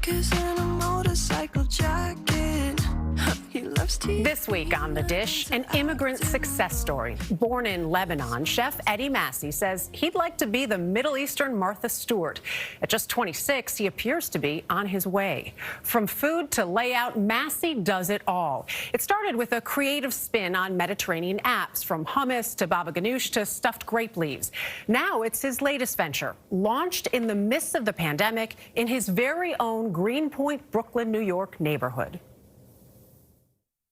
knickers and a motorcycle jacket. He loves tea. This week on The Dish, an immigrant success story. Born in Lebanon, chef Edy Massih says he'd like to be the Middle Eastern Martha Stewart. At just 26, he appears to be on his way. From food to layout, Massih does it all. It started with a creative spin on Mediterranean apps, from hummus to baba ganoush to stuffed grape leaves. Now it's his latest venture, launched in the midst of the pandemic in his very own Greenpoint, Brooklyn, New York neighborhood.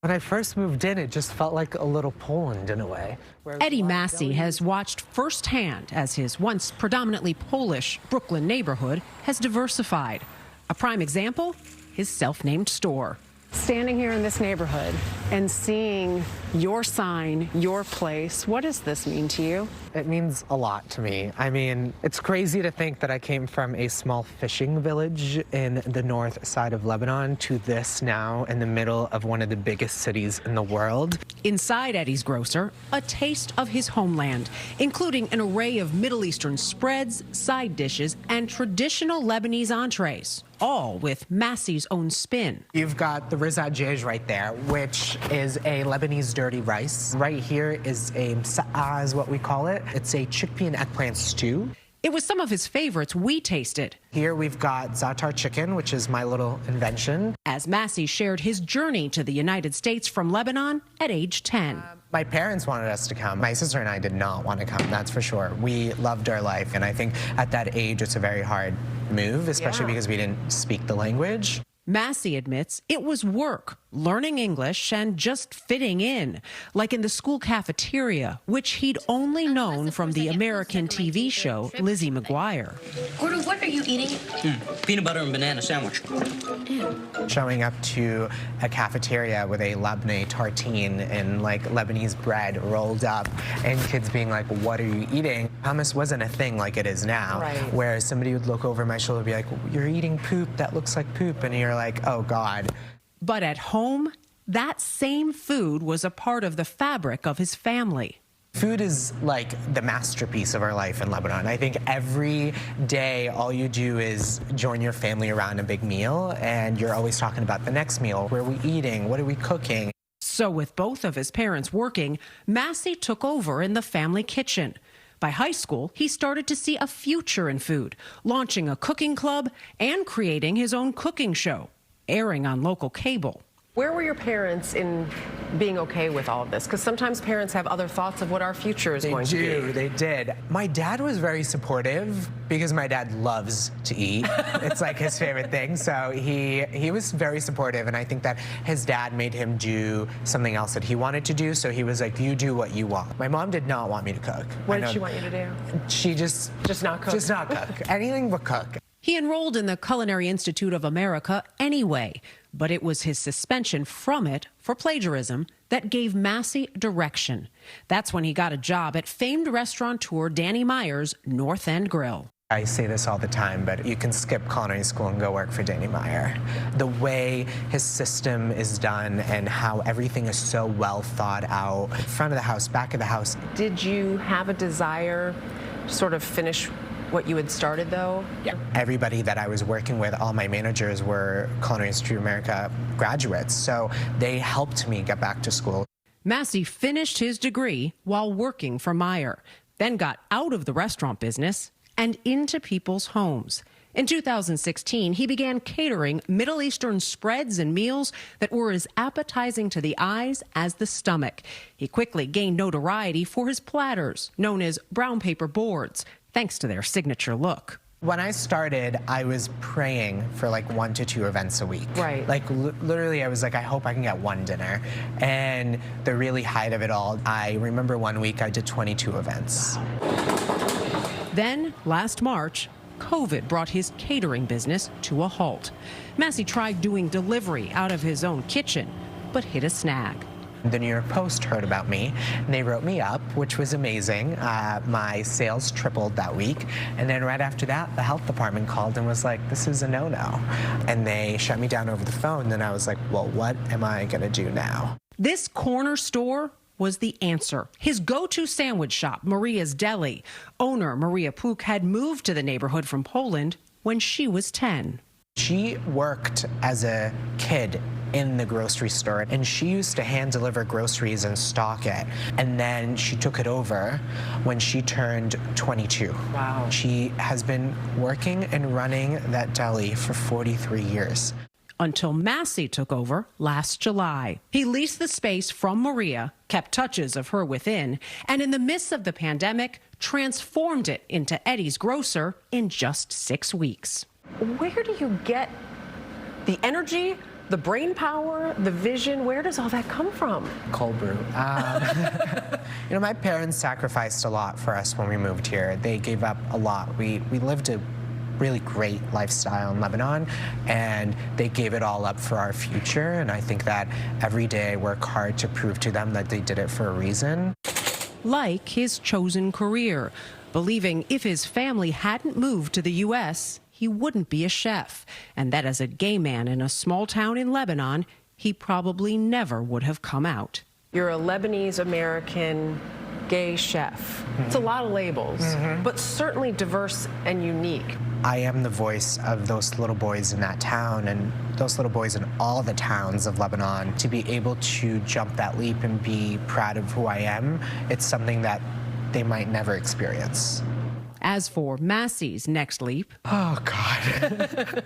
When I first moved in, it just felt like a little Poland in a way. Edy Massih has watched firsthand as his once predominantly Polish Brooklyn neighborhood has diversified. A prime example, his self-named store. Standing here in this neighborhood and seeing your sign, your place, what does this mean to you? It means a lot to me. I mean, it's crazy to think that I came from a small fishing village in the north side of Lebanon to this now in the middle of one of the biggest cities in the world. Inside Edy's grocer, a taste of his homeland, including an array of Middle Eastern spreads, side dishes, and traditional Lebanese entrees, all with Massih's own spin. You've got the rizat jej right there, which is a Lebanese dirty rice. Right here is a msa'ah, is what we call it. It's a chickpea and eggplant stew. It was some of his favorites we tasted. Here we've got za'atar chicken, which is my little invention. As Massih shared his journey to the United States from Lebanon at age 10. My parents wanted us to come. My sister and I did not want to come, that's for sure. We loved our life, and I think at that age it's a very hard move, especially because we didn't speak the language. Massih admits it was work, learning English and just fitting in, like in the school cafeteria, which he'd only known from the American TV show Lizzie McGuire. Gordon, what are you eating? Peanut butter and banana sandwich. Showing up to a cafeteria with a Lebanese tartine and like Lebanese bread rolled up, and kids being like, what are you eating? Hummus wasn't a thing like it is now, where somebody would look over my shoulder and be like, you're eating poop, that looks like poop, and you're like, oh God. But at home, that same food was a part of the fabric of his family. Food is like the masterpiece of our life in Lebanon. I think every day all you do is join your family around a big meal, and you're always talking about the next meal. Where are we eating? What are we cooking? So with both of his parents working, Massih took over in the family kitchen. By high school, he started to see a future in food, launching a cooking club and creating his own cooking show, airing on local cable. Where were your parents in being okay with all of this? Because sometimes parents have other thoughts of what our future is going to be. They did. My dad was very supportive because my dad loves to eat. It's like his favorite thing. So he was very supportive, and I think that his dad made him do something else that he wanted to do. So he was like, you do what you want. My mom did not want me to cook. What did she want you to do? She just not cook. Just not cook. Anything but cook. He enrolled in the Culinary Institute of America anyway, but it was his suspension from it for plagiarism that gave Massih direction. That's when he got a job at famed restaurateur Danny Meyer's North End Grill. I say this all the time, but you can skip culinary school and go work for Danny Meyer. The way his system is done and how everything is so well thought out, front of the house, back of the house. Did you have a desire to sort of finish what you had started, though? Yeah. Everybody that I was working with, all my managers were Culinary Institute of America graduates, so they helped me get back to school. Massih finished his degree while working for Meyer, then got out of the restaurant business and into people's homes. In 2016, he began catering Middle Eastern spreads and meals that were as appetizing to the eyes as the stomach. He quickly gained notoriety for his platters, known as brown paper boards, thanks to their signature look. When I started, I was praying for like 1 to 2 events a week. Right. Like literally, I was like, I hope I can get one dinner. And the really height of it all, I remember one week I did 22 events. Then, last March, COVID brought his catering business to a halt. Massih tried doing delivery out of his own kitchen, but hit a snag. The New York Post heard about me, and they wrote me up, which was amazing. My sales tripled that week. And then right after that, the health department called and was like, this is a no-no. And they shut me down over the phone. Then I was like, well, what am I going to do now? This corner store was the answer. His go-to sandwich shop, Maria's Deli. Owner Maria Puk had moved to the neighborhood from Poland when she was 10. She worked as a kid in the grocery store, and she used to hand deliver groceries and stock it. And then she took it over when she turned 22. Wow. She has been working and running that deli for 43 years. Until Massih took over last July. He leased the space from Maria, kept touches of her within, and in the midst of the pandemic, transformed it into Edy's grocer in just 6 weeks. Where do you get the energy, the brain power, the vision? Where does all that come from? Cold brew. You know, my parents sacrificed a lot for us when we moved here. They gave up a lot. We lived a really great lifestyle in Lebanon, and they gave it all up for our future. And I think that every day I work hard to prove to them that they did it for a reason. Like his chosen career, believing if his family hadn't moved to the U.S., he wouldn't be a chef, and that as a gay man in a small town in Lebanon, he probably never would have come out. You're a Lebanese American gay chef. It's a lot of labels, but certainly diverse and unique. I am the voice of those little boys in that town and those little boys in all the towns of Lebanon. To be able to jump that leap and be proud of who I am, it's something that they might never experience. As for Massih's next leap, oh, God.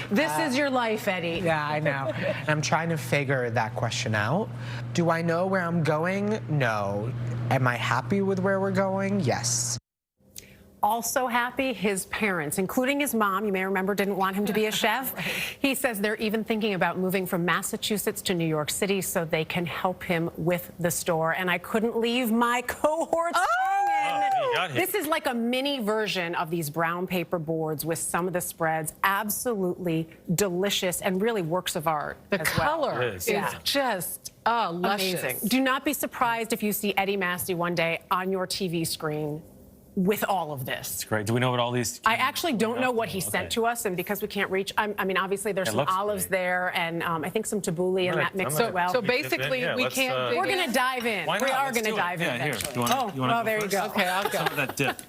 This is your life, Edy. Yeah, I know. I'm trying to figure that question out. Do I know where I'm going? No. Am I happy with where we're going? Yes. Also happy, his parents, including his mom, you may remember, didn't want him to be a chef. Right. He says they're even thinking about moving from Massachusetts to New York City so they can help him with the store. And I couldn't leave my cohorts hanging. This is like a mini version of these brown paper boards with some of the spreads. Absolutely delicious and really works of art. The color is just luscious. Amazing. Do not be surprised if you see Edy Massih one day on your TV screen with all of this. It's great. Do we know what all these... I actually don't know what he sent to us, and because we can't reach, I mean, obviously there's some olives there, and I think I think some tabbouleh in that mix as well. So basically, we can't... We're going to dive in. We are going to dive in. Yeah, here. Oh, well, there you go. Okay, I'll go. Some of that dip.